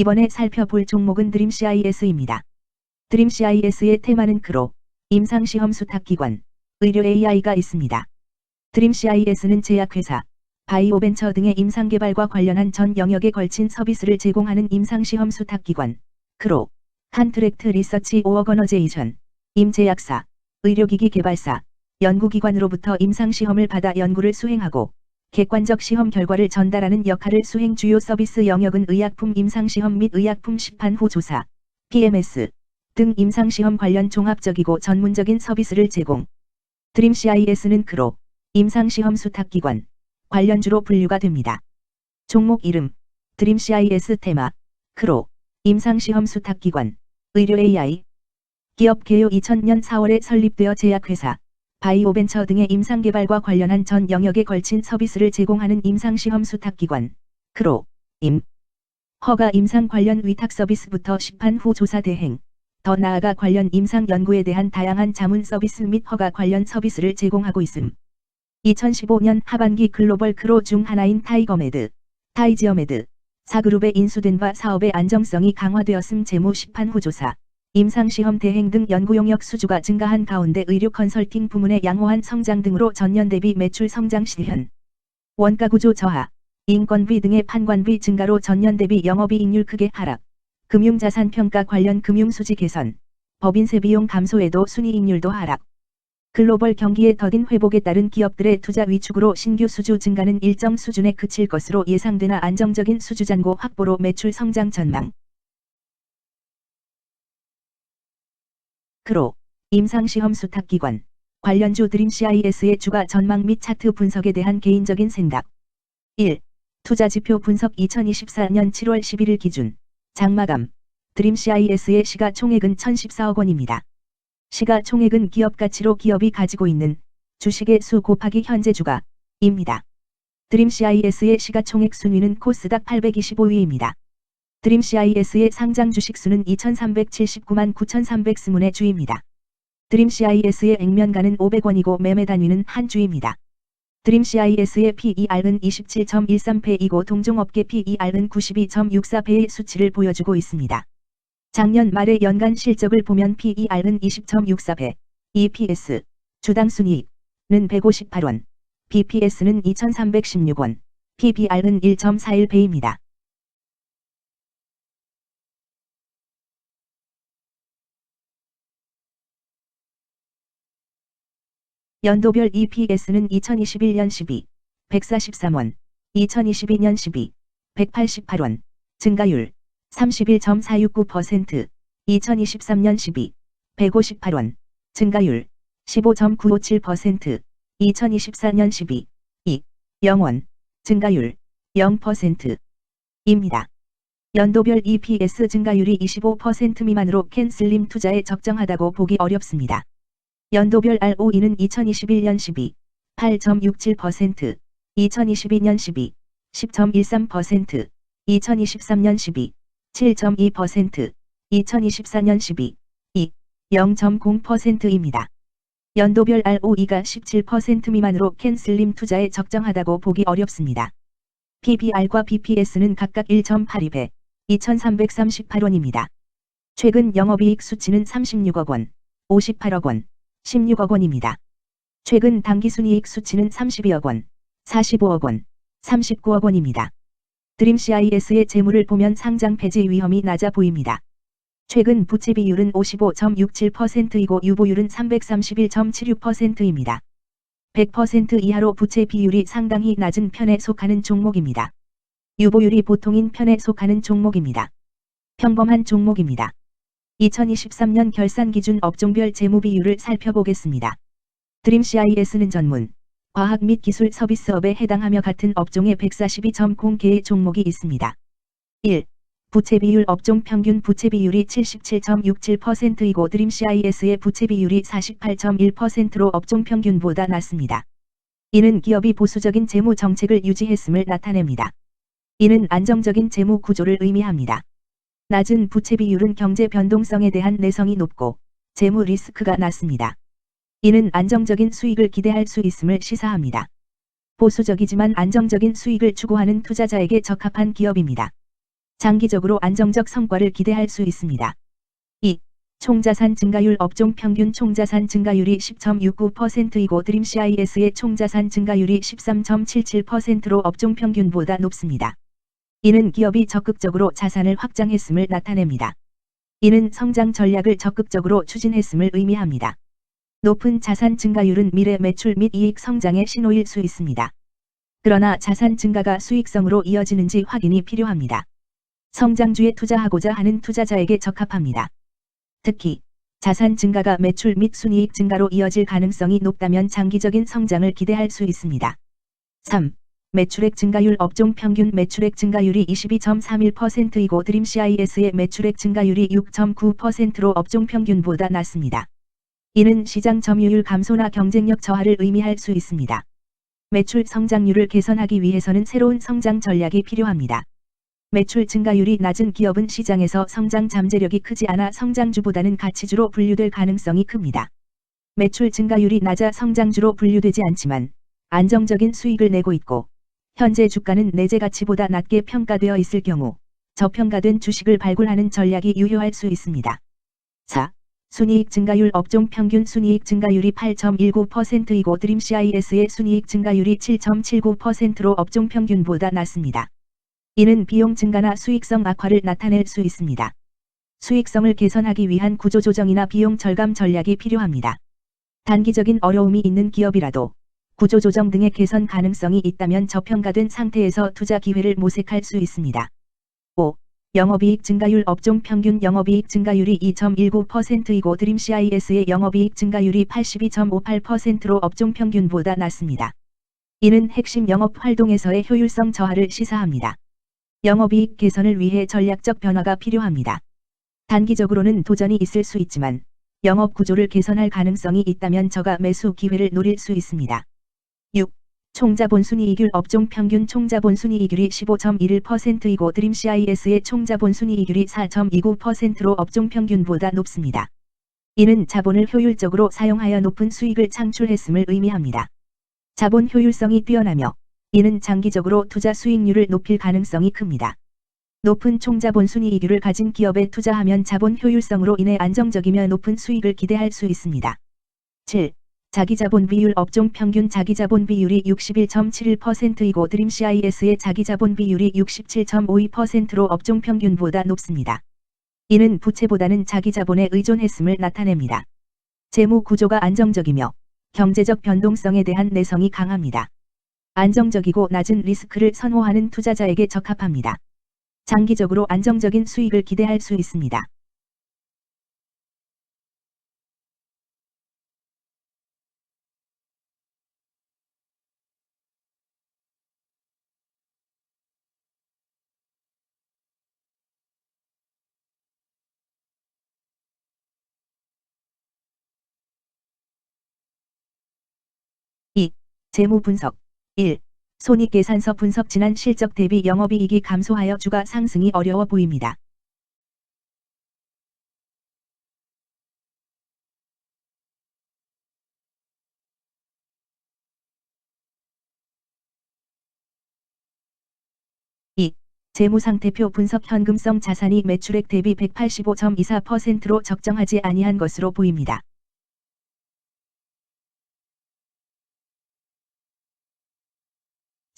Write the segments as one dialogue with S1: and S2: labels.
S1: 이번에 살펴볼 종목은 드림CIS입니다. 드림CIS의 테마는 크로, 임상시험 수탁기관, 의료 AI가 있습니다. 드림CIS는 제약회사, 바이오벤처 등의 임상개발과 관련한 전 영역에 걸친 서비스를 제공하는 임상시험 수탁기관, 크로, 컨트랙트 리서치 오어거너제이션, 임제약사, 의료기기 개발사, 연구기관으로부터 임상시험을 받아 연구를 수행하고 객관적 시험 결과를 전달하는 역할을 수행. 주요 서비스 영역은 의약품 임상시험 및 의약품 시판 후 조사, PMS 등 임상시험 관련 종합적이고 전문적인 서비스를 제공. 드림CIS는 크로, 임상시험 수탁기관, 관련주로 분류가 됩니다. 종목 이름, 드림CIS 테마, 크로, 임상시험 수탁기관, 의료 AI. 기업 개요 2000년 4월에 설립되어 제약회사, 바이오벤처 등의 임상개발과 관련한 전 영역에 걸친 서비스를 제공하는 임상시험 수탁기관, 크로, 임. 허가 임상 관련 위탁 서비스부터 시판 후 조사 대행, 더 나아가 관련 임상 연구에 대한 다양한 자문 서비스 및 허가 관련 서비스를 제공하고 있음. 2015년 하반기 글로벌 크로 중 하나인 타이거메드, 타이지어메드, 4그룹에 인수된 바 사업의 안정성이 강화되었음. 재무 시판 후 조사, 임상시험 대행 등 연구 용역 수주가 증가한 가운데 의료 컨설팅 부문의 양호한 성장 등으로 전년 대비 매출 성장 실현, 원가 구조 저하, 인건비 등의 판관비 증가로 전년 대비 영업이익률 크게 하락, 금융자산 평가 관련 금융수지 개선, 법인세 비용 감소에도 순이익률도 하락. 글로벌 경기의 더딘 회복에 따른 기업들의 투자 위축으로 신규 수주 증가는 일정 수준에 그칠 것으로 예상되나 안정적인 수주 잔고 확보로 매출 성장 전망. 크로, 임상시험 수탁기관, 관련주 드림CIS의 주가 전망 및 차트 분석에 대한 개인적인 생각. 1. 투자지표 분석. 2024년 7월 11일 기준 장마감, 드림CIS의 시가총액은 1014억 원입니다. 시가총액은 기업가치로 기업이 가지고 있는 주식의 수 곱하기 현재 주가입니다. 드림CIS의 시가총액 순위는 코스닥 825위입니다. 드림CIS의 상장 주식수는 2379만 9320의 주입니다. 드림CIS의 액면가는 500원이고 매매 단위는 한 주입니다. 드림CIS의 PER은 27.13배이고 동종업계 PER은 92.64배의 수치를 보여주고 있습니다. 작년 말의 연간 실적을 보면 PER은 20.64배, EPS, 주당 순이익은 158원, BPS는 2316원, PBR은 1.41배입니다. 연도별 EPS는 2021년 12, 143원, 2022년 12, 188원, 증가율 31.469%, 2023년 12, 158원, 증가율 15.957%, 2024년 12, 2, 0원, 증가율 0%입니다. 연도별 EPS 증가율이 25% 미만으로 캔슬림 투자에 적정하다고 보기 어렵습니다. 연도별 ROE는 2021년 12, 8.67%, 2022년 12, 10.13%, 2023년 12, 7.2%, 2024년 12, 2, 0.0%입니다. 연도별 ROE가 17% 미만으로 캔슬림 투자에 적정하다고 보기 어렵습니다. PBR과 BPS는 각각 1.82배, 2338원입니다. 최근 영업이익 수치는 36억 원, 58억 원, 16억 원입니다. 최근 당기순이익 수치는 32억 원, 45억 원, 39억 원입니다. 드림CIS의 재물을 보면 상장 폐지 위험이 낮아 보입니다. 최근 부채 비율은 55.67%이고 유보율은 331.76%입니다. 100% 이하로 부채 비율이 상당히 낮은 편에 속하는 종목입니다. 유보율이 보통인 편에 속하는 종목입니다. 평범한 종목입니다. 2023년 결산 기준 업종별 재무 비율을 살펴보겠습니다. 드림CIS는 전문, 과학 및 기술 서비스업에 해당하며 같은 업종에 142.0개의 종목이 있습니다. 1. 부채 비율. 업종 평균 부채 비율이 77.67%이고 드림CIS의 부채 비율이 48.1%로 업종 평균보다 낮습니다. 이는 기업이 보수적인 재무 정책을 유지했음을 나타냅니다. 이는 안정적인 재무 구조를 의미합니다. 낮은 부채 비율은 경제 변동성에 대한 내성이 높고 재무 리스크가 낮습니다. 이는 안정적인 수익을 기대할 수 있음을 시사합니다. 보수적이지만 안정적인 수익을 추구하는 투자자에게 적합한 기업입니다. 장기적으로 안정적 성과를 기대할 수 있습니다. 2. 총자산 증가율 업종 평균 총자산 증가율이 10.69%이고 드림CIS의 총자산 증가율이 13.77%로 업종 평균보다 높습니다. 이는 기업이 적극적으로 자산을 확장했음을 나타냅니다. 이는 성장 전략을 적극적으로 추진했음을 의미합니다. 높은 자산 증가율은 미래 매출 및 이익 성장의 신호일 수 있습니다. 그러나 자산 증가가 수익성으로 이어지는지 확인이 필요합니다. 성장주에 투자하고자 하는 투자자에게 적합합니다. 특히 자산 증가가 매출 및 순이익 증가로 이어질 가능성이 높다면 장기적인 성장을 기대할 수 있습니다. 3. 매출액 증가율 업종 평균 매출액 증가율이 22.31%이고 드림CIS의 매출액 증가율이 6.9%로 업종 평균보다 낮습니다. 이는 시장 점유율 감소나 경쟁력 저하를 의미할 수 있습니다. 매출 성장률을 개선하기 위해서는 새로운 성장 전략이 필요합니다. 매출 증가율이 낮은 기업은 시장에서 성장 잠재력이 크지 않아 성장주보다는 가치주로 분류될 가능성이 큽니다. 매출 증가율이 낮아 성장주로 분류되지 않지만 안정적인 수익을 내고 있고 현재 주가는 내재 가치보다 낮게 평가되어 있을 경우 저평가된 주식을 발굴하는 전략이 유효할 수 있습니다. 4. 순이익 증가율 업종 평균 순이익 증가율이 8.19%이고 드림CIS의 순이익 증가율이 7.79%로 업종 평균보다 낮습니다. 이는 비용 증가나 수익성 악화를 나타낼 수 있습니다. 수익성을 개선하기 위한 구조조정이나 비용 절감 전략이 필요합니다. 단기적인 어려움이 있는 기업이라도 구조조정 등의 개선 가능성이 있다면 저평가된 상태에서 투자 기회를 모색할 수 있습니다. 5. 영업이익 증가율 업종 평균 영업이익 증가율이 2.19%이고 드림CIS의 영업이익 증가율이 82.58%로 업종 평균보다 낮습니다. 이는 핵심 영업 활동에서의 효율성 저하를 시사합니다. 영업이익 개선을 위해 전략적 변화가 필요합니다. 단기적으로는 도전이 있을 수 있지만 영업 구조를 개선할 가능성이 있다면 저가 매수 기회를 노릴 수 있습니다. 6. 총자본순이익률 업종 평균 총자본순이익률이 15.11%이고 드림CIS의 총자본순이익률이 4.29%로 업종 평균보다 높습니다. 이는 자본을 효율적으로 사용하여 높은 수익을 창출했음을 의미합니다. 자본 효율성이 뛰어나며 이는 장기적으로 투자 수익률을 높일 가능성이 큽니다. 높은 총자본 순이익률을 가진 기업에 투자하면 자본 효율성으로 인해 안정적이며 높은 수익을 기대할 수 있습니다. 7. 자기자본 비율 업종 평균 자기자본 비율이 61.71%이고 드림CIS의 자기자본 비율이 67.52%로 업종 평균보다 높습니다. 이는 부채보다는 자기자본에 의존했음을 나타냅니다. 재무 구조가 안정적이며 경제적 변동성에 대한 내성이 강합니다. 안정적이고 낮은 리스크를 선호하는 투자자에게 적합합니다. 장기적으로 안정적인 수익을 기대할 수 있습니다. 재무 분석 1. 손익계산서 분석 지난 실적 대비 영업이익이 감소하여 주가 상승이 어려워 보입니다. 재무상태표 분석 현금성 자산이 매출액 대비 185.24%로 적정하지 아니한 것으로 보입니다.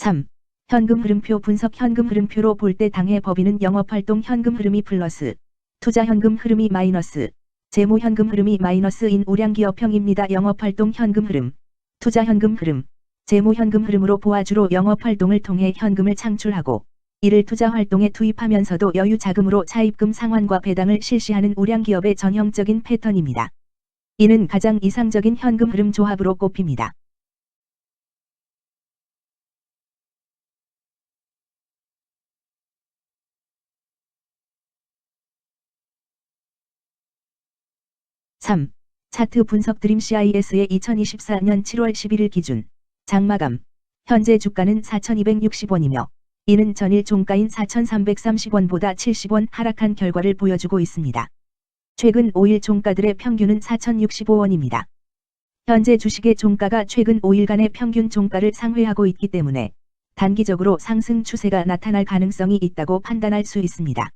S1: 3. 현금 흐름표 분석 현금 흐름표로 볼 때 당해 법인은 영업활동 현금 흐름이 플러스, 투자 현금 흐름이 마이너스, 재무 현금 흐름이 마이너스인 우량기업형입니다. 영업활동 현금 흐름, 투자 현금 흐름, 재무 현금 흐름으로 보아주로 영업활동을 통해 현금을 창출하고 이를 투자활동에 투입하면서도 여유 자금으로 차입금 상환과 배당을 실시하는 우량기업의 전형적인 패턴입니다. 이는 가장 이상적인 현금 흐름 조합으로 꼽힙니다. 차트 분석 드림CIS의 2024년 7월 11일 기준 장마감 현재 주가는 4,260원이며 이는 전일 종가인 4,330원보다 70원 하락한 결과를 보여주고 있습니다. 최근 5일 종가들의 평균은 4,065원입니다. 현재 주식의 종가가 최근 5일간의 평균 종가를 상회하고 있기 때문에 단기적으로 상승 추세가 나타날 가능성이 있다고 판단할 수 있습니다.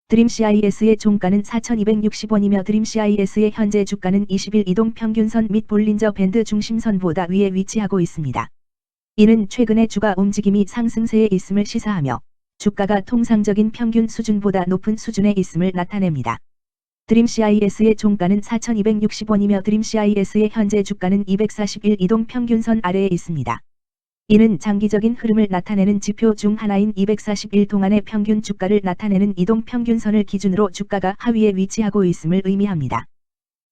S1: 드림CIS의 종가는 4,260원이며 드림CIS의 현재 주가는 20일 이동평균선 및 볼린저 밴드 중심선보다 위에 위치하고 있습니다. 이는 최근의 주가 움직임이 상승세에 있음을 시사하며 주가가 통상적인 평균 수준보다 높은 수준에 있음을 나타냅니다. 드림CIS의 종가는 4,260원이며 드림CIS의 현재 주가는 241 이동평균선 아래에 있습니다. 이는 장기적인 흐름을 나타내는 지표 중 하나인 241 동안의 평균 주가를 나타내는 이동평균선을 기준으로 주가가 하위에 위치하고 있음을 의미합니다.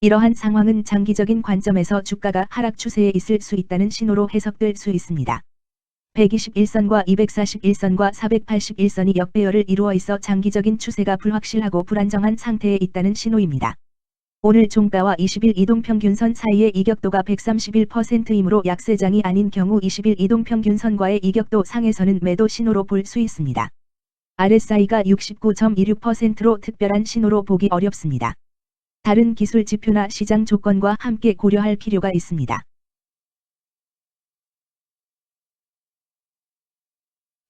S1: 이러한 상황은 장기적인 관점에서 주가가 하락 추세에 있을 수 있다는 신호로 해석될 수 있습니다. 121선과 241선과 481선이 역배열을 이루어 있어 장기적인 추세가 불확실하고 불안정한 상태에 있다는 신호입니다. 오늘 종가와 20일 이동평균선 사이의 이격도가 131%이므로 약세장이 아닌 경우 20일 이동평균선과의 이격도 상에서는 매도 신호로 볼 수 있습니다. RSI가 69.26%로 특별한 신호로 보기 어렵습니다. 다른 기술 지표나 시장 조건과 함께 고려할 필요가 있습니다.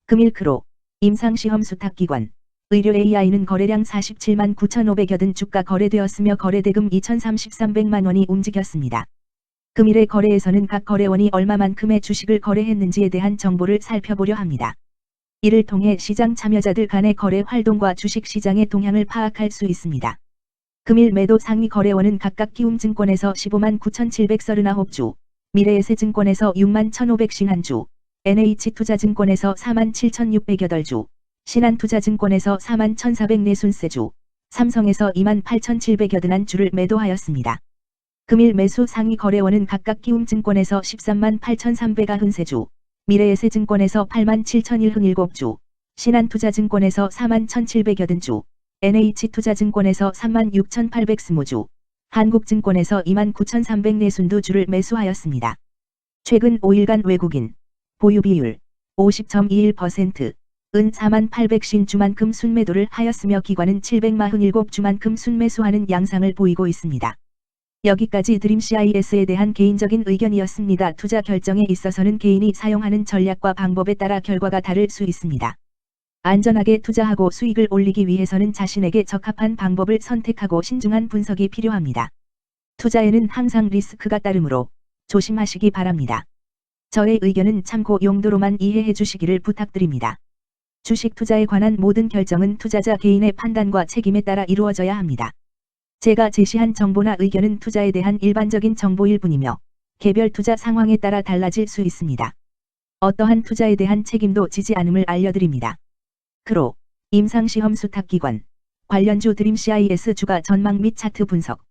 S1: 금일크로, 임상시험 수탁기관, 의료 AI는 거래량 47만 9,500여 든 주가 거래되었으며 거래대금 2,300-300만 원이 움직였습니다. 금일의 거래에서는 각 거래원이 얼마만큼의 주식을 거래했는지에 대한 정보를 살펴보려 합니다. 이를 통해 시장 참여자들 간의 거래 활동과 주식 시장의 동향을 파악할 수 있습니다. 금일 매도 상위 거래원은 각각 키움증권에서 15만 9,739주, 미래에셋증권에서 6만 1,551주, NH투자증권에서 4만 7,608주, 신한투자증권에서 4만 1,404주, 삼성에서 2만 8,781주를 매도하였습니다. 금일 매수 상위 거래원은 각각 키움증권에서 13만 8,393주, 미래에셋증권에서 8만 7,007주, 신한투자증권에서 4만 1,780주, NH투자증권에서 3만 6,820주, 한국증권에서 2만 9,342주를 매수하였습니다. 최근 5일간 외국인 보유 비율 50.21%, 은 4만 850주만큼 순매도를 하였으며 기관은 747주만큼 순매수하는 양상을 보이고 있습니다. 여기까지 드림CIS에 대한 개인적인 의견이었습니다. 투자 결정에 있어서는 개인이 사용하는 전략과 방법에 따라 결과가 다를 수 있습니다. 안전하게 투자하고 수익을 올리기 위해서는 자신에게 적합한 방법을 선택하고 신중한 분석이 필요합니다. 투자에는 항상 리스크가 따르므로 조심하시기 바랍니다. 저의 의견은 참고 용도로만 이해해 주시기를 부탁드립니다. 주식 투자에 관한 모든 결정은 투자자 개인의 판단과 책임에 따라 이루어져야 합니다. 제가 제시한 정보나 의견은 투자에 대한 일반적인 정보일 뿐이며 개별 투자 상황에 따라 달라질 수 있습니다. 어떠한 투자에 대한 책임도 지지 않음을 알려드립니다. 크로, 임상시험 수탁기관, 관련주 드림CIS 주가 전망 및 차트 분석.